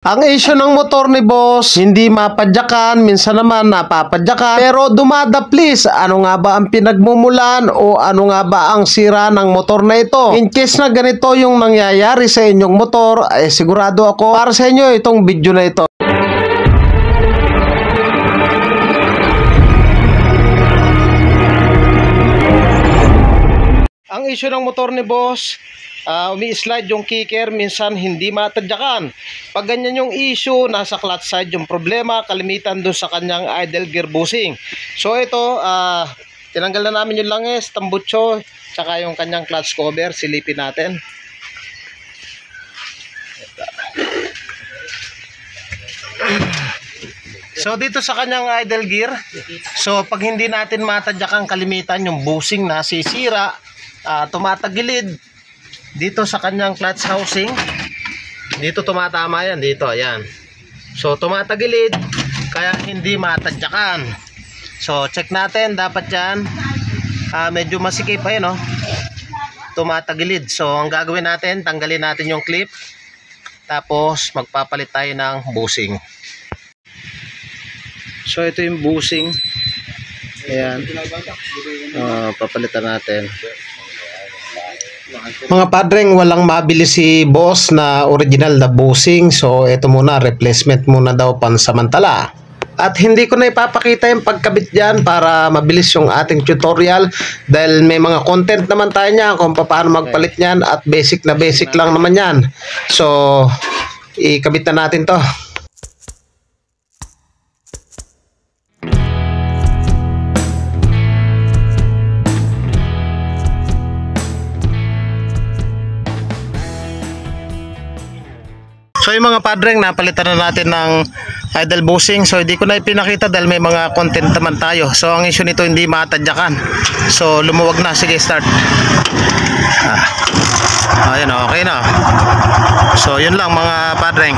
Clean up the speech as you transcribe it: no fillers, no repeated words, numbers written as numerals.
Ang issue ng motor ni boss, hindi mapadyakan, minsan naman napapadyakan, pero dumadaplis. Ano nga ba ang pinagmumulan o ano nga ba ang sira ng motor na ito? In case na ganito yung nangyayari sa inyong motor, ay sigurado ako para sa inyo itong video na ito. Ang issue ng motor ni boss, umi-slide yung kicker, minsan hindi matadyakan. Pag ganyan yung issue, nasa clutch side yung problema, kalimitan doon sa kanyang idle gear bushing. So ito, tinanggal na namin yung langis, tambutso, tsaka yung kanyang clutch cover, silipin natin. So dito sa kanyang idle gear, so pag hindi natin matadyakan kalimitan yung bushing na sisira, tumatagilid dito sa kanyang clutch housing, dito tumatama yan, dito, ayan. So tumatagilid kaya hindi matadyakan. So check natin, dapat yan medyo masikip pa yun, no? Tumatagilid. So ang gagawin natin, tanggalin natin yung clip, tapos magpapalit tayo ng bushing. So ito yung bushing, ayan. Papalitan natin. Mga padreng, walang mabili si boss na original na bushing. So ito muna, replacement muna daw pansamantala. At hindi ko na ipapakita yung pagkabit dyan para mabilis yung ating tutorial, dahil may mga content naman tayo niya kung paano magpalit nyan, at basic na basic lang naman yan. So ikabit na natin to. So yung mga padreng, napalitan na natin ng idle bushing. So hindi ko na ipinakita dahil may mga content naman tayo. So ang issue nito, hindi matadyakan. So lumuwag na, sige start. Ayan, okay na. So yun lang mga padreng.